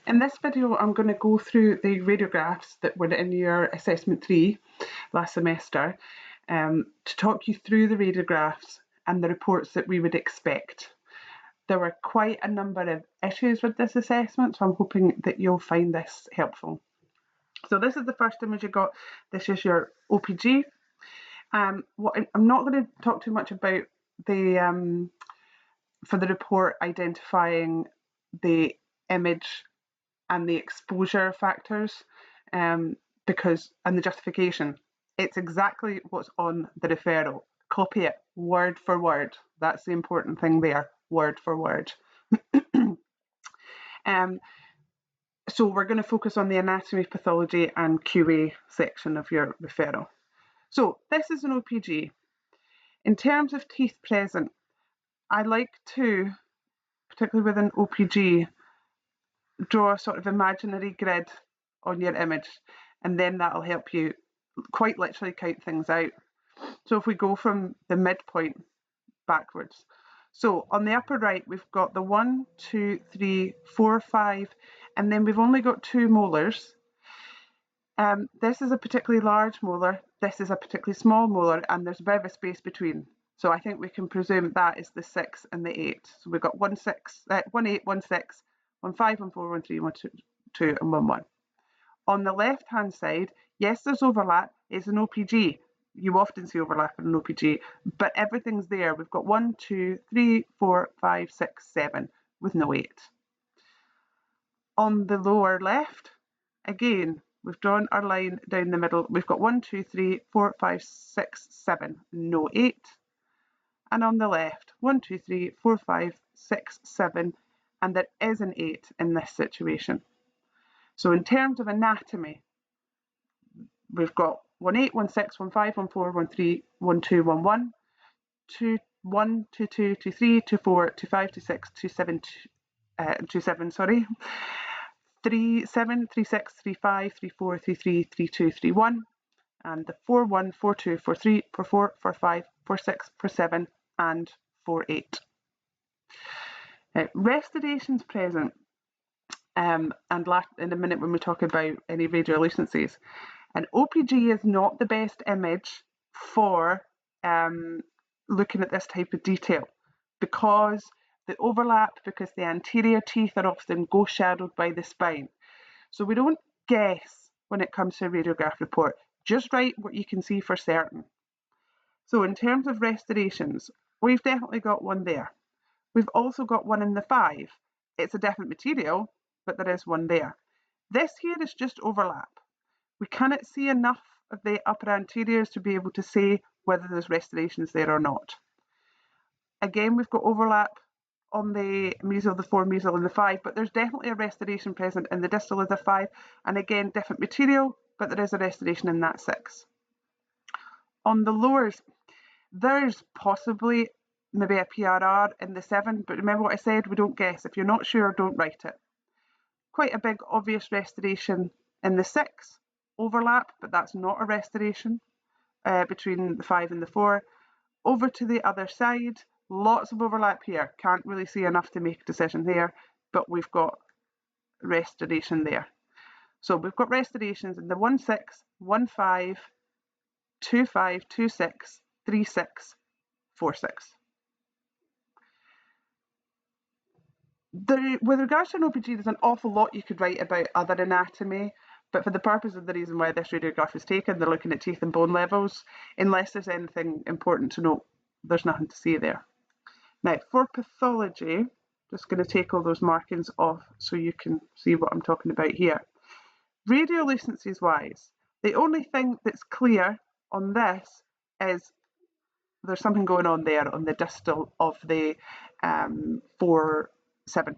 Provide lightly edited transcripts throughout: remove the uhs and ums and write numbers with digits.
In this video, I'm going to go through the radiographs that were in your Assessment 3 last semester to talk you through the radiographs and the reports that we would expect. There were quite a number of issues with this assessment, so I'm hoping that you'll find this helpful. So this is the first image you got. This is your OPG. I'm not going to talk too much about the for the report identifying the image and the exposure factors and the justification. It's exactly what's on the referral. Copy it word for word. That's the important thing there, word for word. So we're going to focus on the anatomy, pathology and QA section of your referral. So this is an OPG. In terms of teeth present, I like to, particularly with an OPG, draw a sort of imaginary grid on your image, and then that'll help you quite literally count things out. So if we go from the midpoint backwards, so on the upper right we've got the 1, 2, 3, 4, 5, and then we've only got 2 molars. This is a particularly large molar, this is a particularly small molar, and there's a bit of a space between. So I think we can presume that is the 6 and the 8. So we've got 1, 6, 1, 8, 1, 6, 1, 5, 1, 4, 1, 3, 1, 2, and 1, 1. On the left-hand side, yes, there's overlap. It's an OPG. You often see overlap in an OPG, but everything's there. We've got 1, 2, 3, 4, 5, 6, 7 with no 8. On the lower left, again, we've drawn our line down the middle. We've got 1, 2, 3, 4, 5, 6, 7, no 8. And on the left, 1, 2, 3, 4, 5, 6, 7, and there is an 8 in this situation. So in terms of anatomy, we've got 1, 8, 1, 6, 1, 5, 1, 4, 1, 3, 1, 2, 1, 1, 2, 1, 2, 2, 2, 3, 2, 4, 2, 5, 2, 6, 2, 7, 2, 7, sorry, 3, 7, 3, 6, 3, 5, 3, 4, 3, 3, 3, 2, 3, 1, and the 4, 1, 4, 2, 4, 3, 4, 4, 4, 5, 4, 6, 4, 7, and 4, 8. Restorations present, and in a minute when we talk about any radiolucencies. An OPG is not the best image for looking at this type of detail because the overlap, because the anterior teeth are often ghost shadowed by the spine. So we don't guess when it comes to a radiograph report, just write what you can see for certain. So in terms of restorations, we've definitely got one there. We've also got one in the 5. It's a different material, but there is one there. This here is just overlap. We cannot see enough of the upper anteriors to be able to say whether there's restorations there or not. Again, we've got overlap on the mesial, the 4, mesial and the 5, but there's definitely a restoration present in the distal of the 5, and again, different material, but there is a restoration in that 6. On the lowers, there's possibly maybe a PRR in the 7, but remember what I said, we don't guess. If you're not sure, don't write it. Quite a big obvious restoration in the 6, overlap, but that's not a restoration between the 5 and the 4. Over to the other side, lots of overlap here. Can't really see enough to make a decision there, but we've got restoration there. So we've got restorations in the 1, 6, 1, 5, 2, 5, 2, 6, 3, 6, 4, 6. With regards to an OPG, there's an awful lot you could write about other anatomy, but for the purpose of the reason why this radiograph is taken, they're looking at teeth and bone levels. Unless there's anything important to note, there's nothing to see there. Now, for pathology, just going to take all those markings off so you can see what I'm talking about here. Radiolucencies wise, the only thing that's clear on this is there's something going on there on the distal of the 4, 7.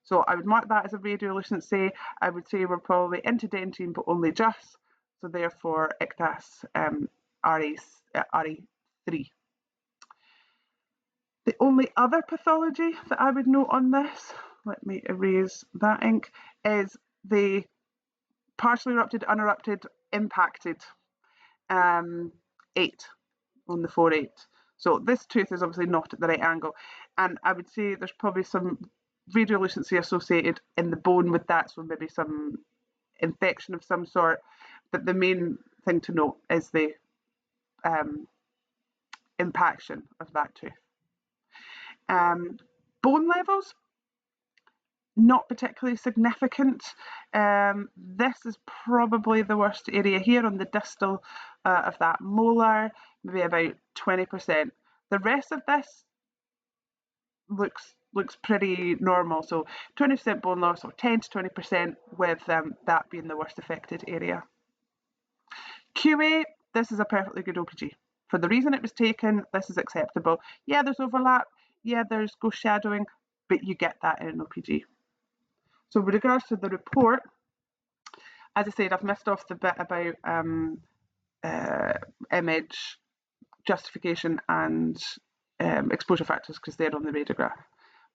So I would mark that as a radiolucency. I would say we're probably into dentine, but only just. So therefore, ICTAS RE3. The only other pathology that I would note on this, let me erase that ink, is the partially erupted, unerupted, impacted 8 on the 4, 8. So this tooth is obviously not at the right angle. And I would say there's probably some radiolucency associated in the bone with that, so maybe some infection of some sort. But the main thing to note is the impaction of that tooth. Bone levels, not particularly significant. This is probably the worst area here on the distal of that molar, maybe about 20%. The rest of this looks pretty normal, so 20% bone loss, or 10 to 20%, with that being the worst affected area. QA, this is a perfectly good OPG. For the reason it was taken, this is acceptable. Yeah, there's overlap, yeah, there's ghost shadowing, but you get that in an OPG. So with regards to the report, as I said, I've missed off the bit about image justification and exposure factors because they're on the radiograph.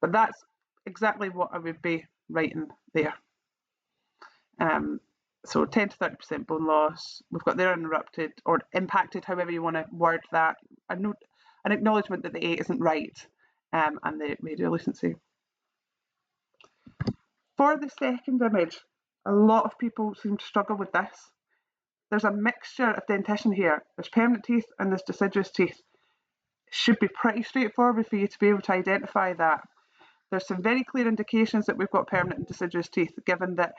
But that's exactly what I would be writing there. So 10 to 30% bone loss. We've got there uninterrupted or impacted, however you want to word that. An acknowledgement that the 8 isn't right, and the radiolucency. For the second image, a lot of people seem to struggle with this. There's a mixture of dentition here. There's permanent teeth and there's deciduous teeth. It should be pretty straightforward for you to be able to identify that. There's some very clear indications that we've got permanent and deciduous teeth, given that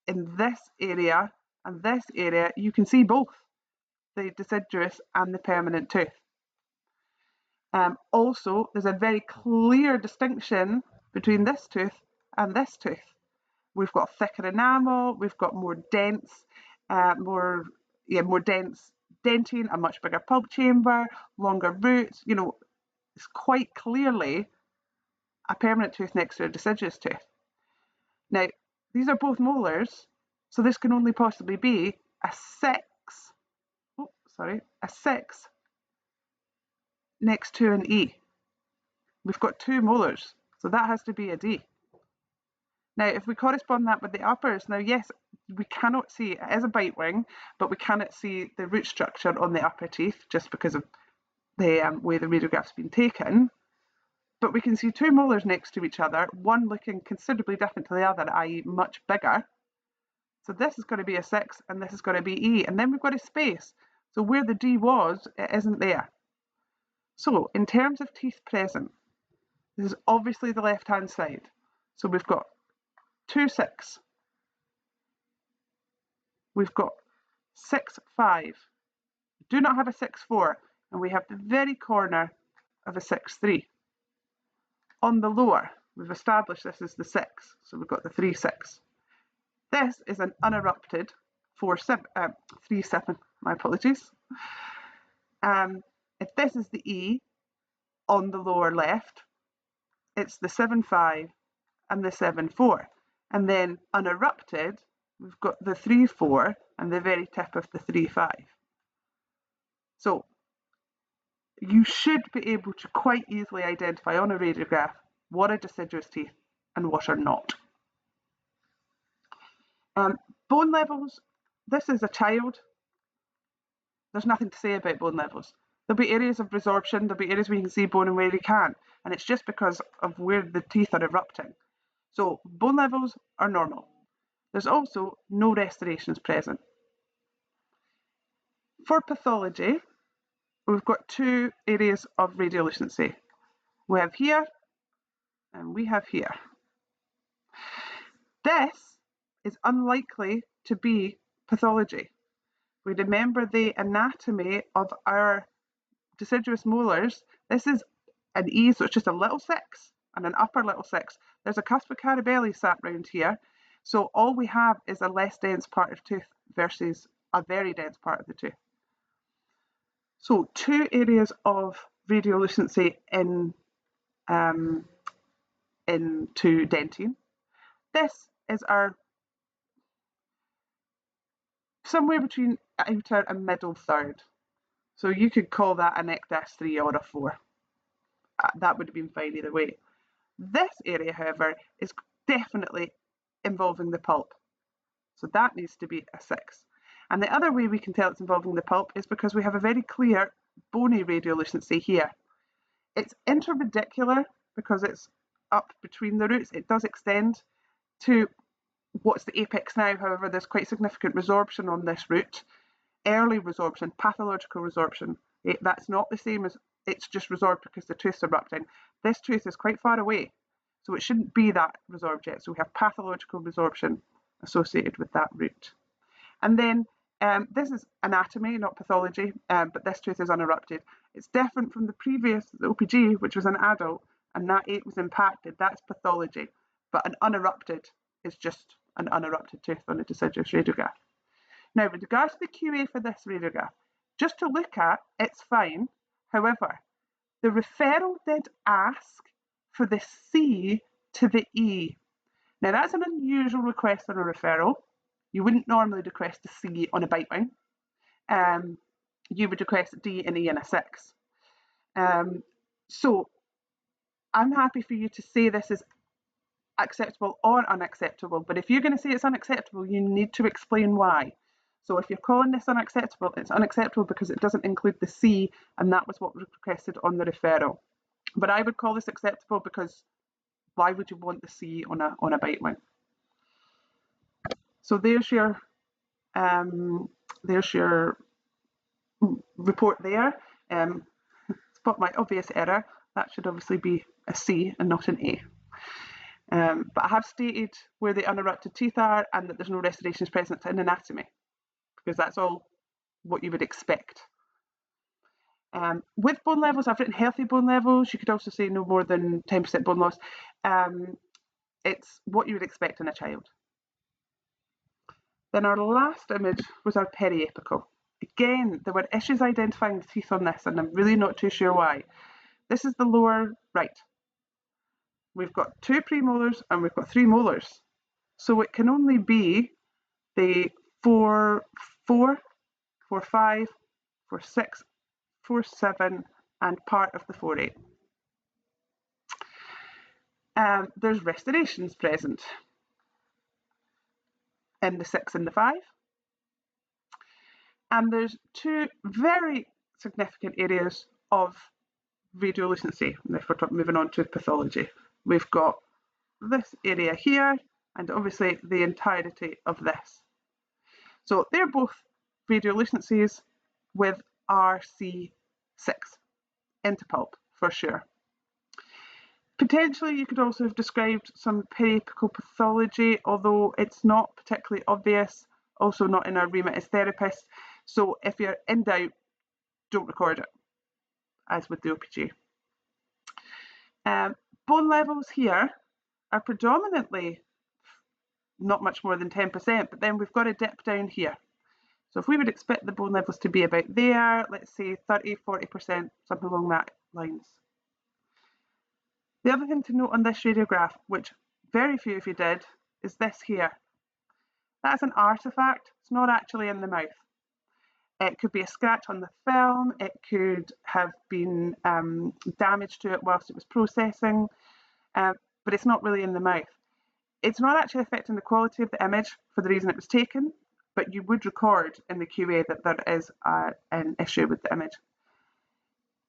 in this area and this area, you can see both the deciduous and the permanent tooth. Also, there's a very clear distinction between this tooth and this tooth. We've got thicker enamel, we've got more dense, more dense dentine, a much bigger pulp chamber, longer roots. You know, it's quite clearly a permanent tooth next to a deciduous tooth. Now, these are both molars, so this can only possibly be a 6 next to an E. We've got 2 molars, so that has to be a D. Now, if we correspond that with the uppers, now yes, we cannot see, it is a bite wing, but we cannot see the root structure on the upper teeth just because of the way the radiograph's been taken. But we can see 2 molars next to each other, one looking considerably different to the other, i.e. much bigger. So this is going to be a 6 and this is going to be E. And then we've got a space. So where the D was, it isn't there. So in terms of teeth present, this is obviously the left-hand side. So we've got 2 6. We've got 6 5. We do not have a 6 4, and we have the very corner of a 6 3. On the lower, we've established this is the 6, so we've got the 3 6. This is an unerupted 3 7. My apologies. If this is the E on the lower left, it's the 7 5 and the 7 4. And then unerupted, we've got the 3 4 and the very tip of the 3 5. So you should be able to quite easily identify on a radiograph what are deciduous teeth and what are not. Bone levels, this is a child. There's nothing to say about bone levels. There'll be areas of resorption, there'll be areas where you can see bone and where you can't, and it's just because of where the teeth are erupting. So bone levels are normal. There's also no restorations present. For pathology, we've got 2 areas of radiolucency. We have here and we have here. This is unlikely to be pathology. We remember the anatomy of our deciduous molars. This is an E, so it's just a little 6 and an upper little 6. There's a cusp carabelli sat round here, so all we have is a less dense part of tooth versus a very dense part of the tooth. So 2 areas of radiolucency into dentine. This is our somewhere between outer and middle third. So you could call that an ectas 3 or a 4. That would have been fine either way. This area, however, is definitely involving the pulp. So that needs to be a 6. And the other way we can tell it's involving the pulp is because we have a very clear bony radiolucency here. It's interradicular because it's up between the roots. It does extend to what's the apex now. However, there's quite significant resorption on this root. Early resorption, pathological resorption. That's not the same as it's just resorbed because the tooth's erupting. This tooth is quite far away, so it shouldn't be that resorbed yet. So we have pathological resorption associated with that root. And then this is anatomy, not pathology, but this tooth is unerupted. It's different from the previous, the OPG, which was an adult, and that 8 was impacted. That's pathology. But an unerupted is just an unerupted tooth on a deciduous radiograph. Now, with regards to the QA for this radiograph, just to look at, it's fine. However, the referral did ask for the C to the E. Now, that's an unusual request on a referral. You wouldn't normally request a C on a bite wing. You would request a D and E and a 6. So I'm happy for you to say this is acceptable or unacceptable, but if you're going to say it's unacceptable, you need to explain why. So if you're calling this unacceptable, it's unacceptable because it doesn't include the C, and that was what was requested on the referral. But I would call this acceptable because why would you want the C on a bite wing? So there's your report there. Spot my obvious error. That should obviously be a C and not an A. But I have stated where the unerupted teeth are and that there's no restorations present in anatomy, because that's all what you would expect. With bone levels, I've written healthy bone levels. You could also say no more than 10% bone loss. It's what you would expect in a child. Then our last image was our periapical. Again, there were issues identifying the teeth on this, and I'm really not too sure why. This is the lower right. We've got 2 premolars and we've got 3 molars. So it can only be the 4, 4, 4, 5, 4, 6, 4, 7, and part of the 4, 8. There's restorations present in the 6 and the 5. And there's 2 very significant areas of radiolucency, if we're moving on to pathology. We've got this area here, and obviously the entirety of this. So they're both radiolucencies with RC6 into pulp, for sure. Potentially, you could also have described some periapical pathology, although it's not particularly obvious, also not in our remit as therapists. So if you're in doubt, don't record it, as with the OPG. Bone levels here are predominantly not much more than 10%, but then we've got a dip down here. So if we would expect the bone levels to be about there, let's say 30, 40%, something along that lines. The other thing to note on this radiograph, which very few of you did, is this here. That's an artifact. It's not actually in the mouth. It could be a scratch on the film. It could have been damage to it whilst it was processing, but it's not really in the mouth. It's not actually affecting the quality of the image for the reason it was taken, but you would record in the QA that there is an issue with the image.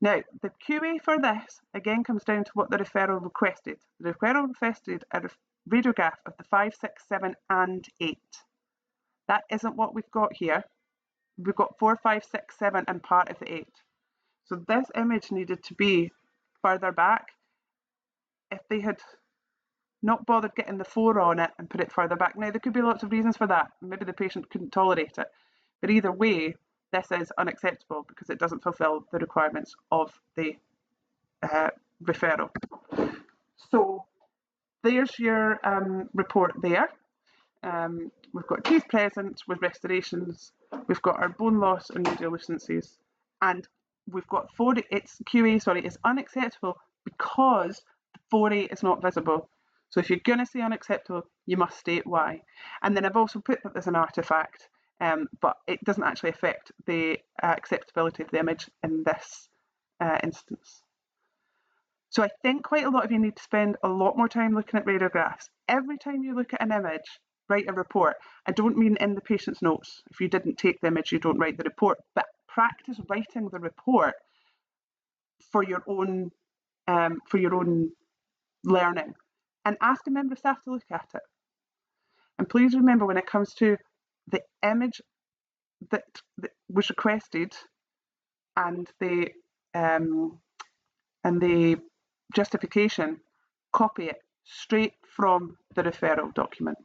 Now, the QA for this, again, comes down to what the referral requested. The referral requested a radiograph of the 5, 6, 7, and 8. That isn't what we've got here. We've got 4, 5, 6, 7, and part of the 8. So this image needed to be further back. If they had not bothered getting the 4 on it and put it further back. Now, there could be lots of reasons for that. Maybe the patient couldn't tolerate it. But either way, this is unacceptable because it doesn't fulfill the requirements of the referral. So there's your report there. We've got teeth present with restorations. We've got our bone loss and radiolucencies. And we've got 4, it's QA, sorry, it's unacceptable because the 4A is not visible. So if you're going to say unacceptable, you must state why. And then I've also put that there's an artifact, but it doesn't actually affect the acceptability of the image in this instance. So I think quite a lot of you need to spend a lot more time looking at radiographs. Every time you look at an image, write a report. I don't mean in the patient's notes. If you didn't take the image, you don't write the report, but practice writing the report for your own learning, and ask a member of staff to look at it. And please remember, when it comes to the image that was requested and the justification, copy it straight from the referral document.